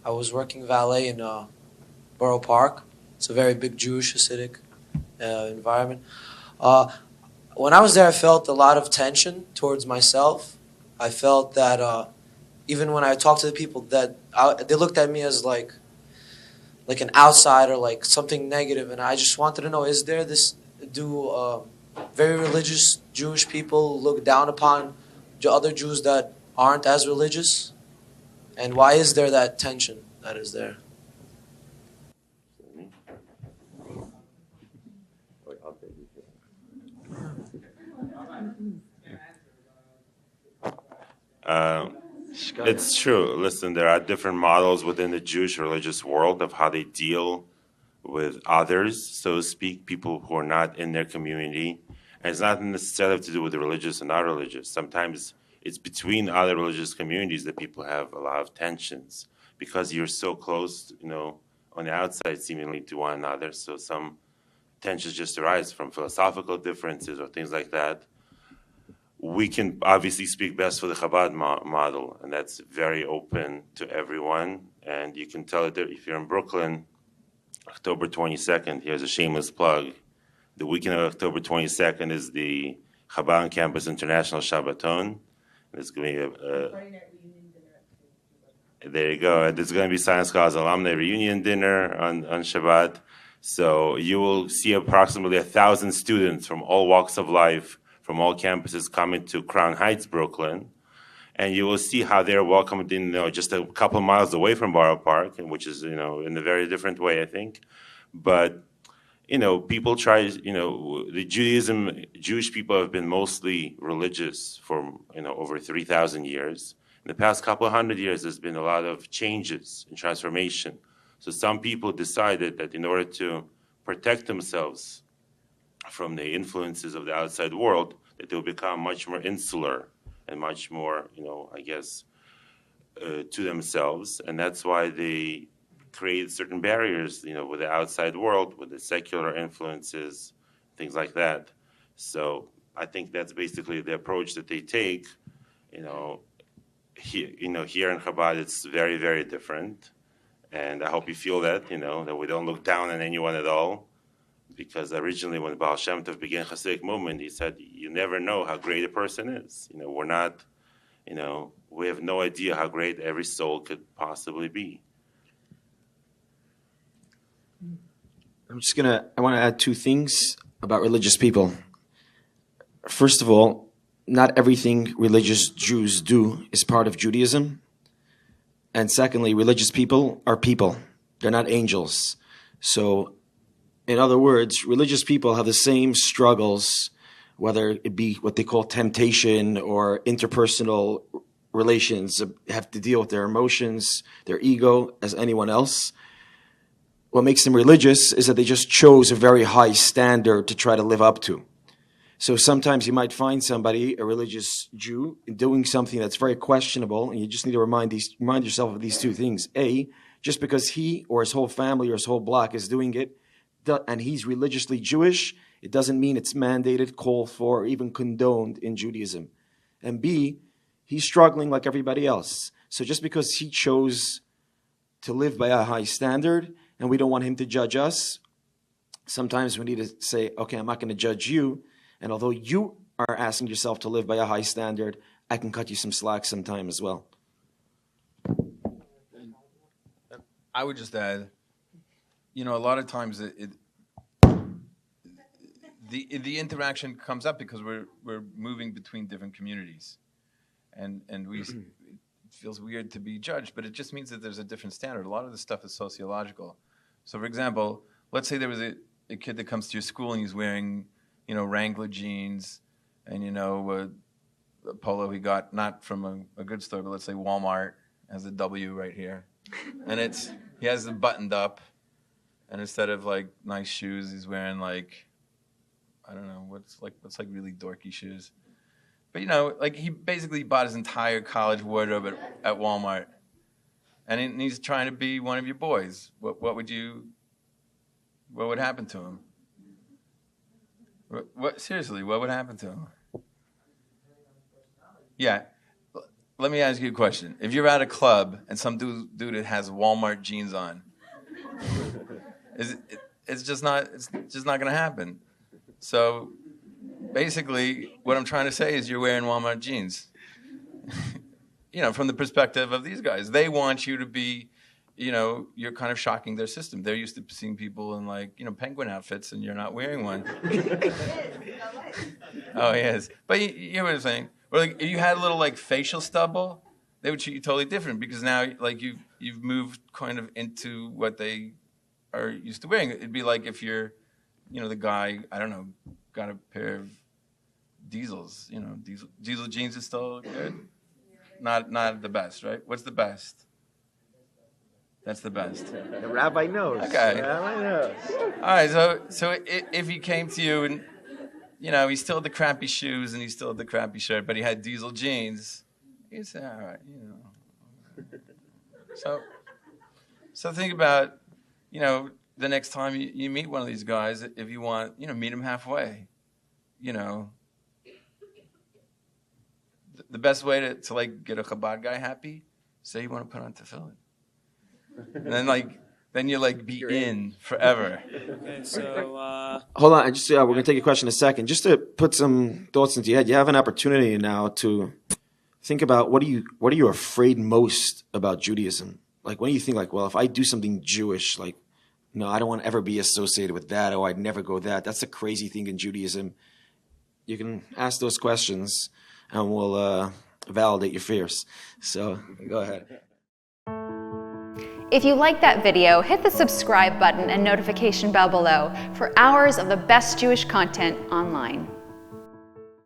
I was working valet in Borough Park. It's a very big Jewish Hasidic environment. When I was there, I felt a lot of tension towards myself. I felt that even when I talked to the people, that they looked at me as like an outsider, like something negative, and I just wanted to know: is there this? Do very religious Jewish people look down upon other Jews that aren't as religious? And why is there that tension that is there? It's true. Listen, there are different models within the Jewish religious world of how they deal with others, so to speak, people who are not in their community. And it's not necessarily to do with the religious and not religious. Sometimes it's between other religious communities that people have a lot of tensions because you're so close, on the outside seemingly to one another. So some tensions just arise from philosophical differences or things like that. We can obviously speak best for the Chabad model, and that's very open to everyone. And you can tell it that if you're in Brooklyn, October 22nd, here's a shameless plug. The weekend of October 22nd is the Chabad Campus International Shabbaton. There's going to be there you go. There's going to be Sinai Scholars alumni reunion dinner on Shabbat. So you will see approximately 1,000 students from all walks of life, from all campuses coming to Crown Heights, Brooklyn. And you will see how they're welcomed in, just a couple of miles away from Borough Park, which is, in a very different way, I think. But, people try, the Jewish people have been mostly religious for, over 3,000 years. In the past couple of hundred years, there's been a lot of changes and transformation. So some people decided that in order to protect themselves from the influences of the outside world, that they will become much more insular and much more, to themselves. And that's why they create certain barriers, with the outside world, with the secular influences, things like that. So I think that's basically the approach that they take. Here in Chabad, it's very, very different. And I hope you feel that, that we don't look down on anyone at all. Because originally when Baal Shem Tov began Hasidic movement, he said, you never know how great a person is. We're not, we have no idea how great every soul could possibly be. I want to add two things about religious people. First of all, not everything religious Jews do is part of Judaism. And secondly, religious people are people. They're not angels. So, in other words, religious people have the same struggles, whether it be what they call temptation or interpersonal relations, have to deal with their emotions, their ego, as anyone else. What makes them religious is that they just chose a very high standard to try to live up to. So sometimes you might find somebody, a religious Jew, doing something that's very questionable, and you just need to remind yourself of these two things. A, just because he or his whole family or his whole block is doing it, and he's religiously Jewish, it doesn't mean it's mandated, called for, or even condoned in Judaism. And B, he's struggling like everybody else. So just because he chose to live by a high standard, and we don't want him to judge us, sometimes we need to say, okay, I'm not going to judge you, and although you are asking yourself to live by a high standard, I can cut you some slack sometime as well. I would just add, a lot of times the interaction comes up because we're moving between different communities, and it feels weird to be judged, but it just means that there's a different standard. A lot of this stuff is sociological. So, for example, let's say there was a kid that comes to your school and he's wearing, Wrangler jeans and a polo he got not from a good store, but let's say Walmart, has a W right here, and he has it buttoned up. And instead of nice shoes, he's wearing I don't know, what's really dorky shoes. But he basically bought his entire college wardrobe at Walmart. And he's trying to be one of your boys. What would happen to him? Seriously, what would happen to him? Yeah. let me ask you a question. If you're at a club and some dude that has Walmart jeans on, it's just not going to happen. So basically, what I'm trying to say is you're wearing Walmart jeans. From the perspective of these guys, they want you to be, you're kind of shocking their system. They're used to seeing people in penguin outfits, and you're not wearing one. Oh, yes. But you know what I'm saying? Or if you had a little facial stubble, they would treat you totally different because now you've moved kind of into what they are used to wearing. It'd be like if you're, the guy, I don't know, got a pair of diesels. Diesel jeans is still good. Not the best, right? What's the best? That's the best. The rabbi knows. Okay. The rabbi knows. All right. So if he came to you and he still had the crappy shoes and he still had the crappy shirt, but he had diesel jeans, you'd say, all right, So think about, the next time you meet one of these guys, if you want, meet him halfway. The best way to get a Chabad guy happy, say you want to put on tefillin. And then you be in forever. Okay, so Hold on, we're gonna take a question in a second. Just to put some thoughts into your head, you have an opportunity now to think about what are you afraid most about Judaism? When do you think well, if I do something Jewish, no, I don't want to ever be associated with that, or I'd never go that. That's a crazy thing in Judaism. You can ask those questions, and we'll validate your fears. So go ahead. If you like that video, hit the subscribe button and notification bell below for hours of the best Jewish content online.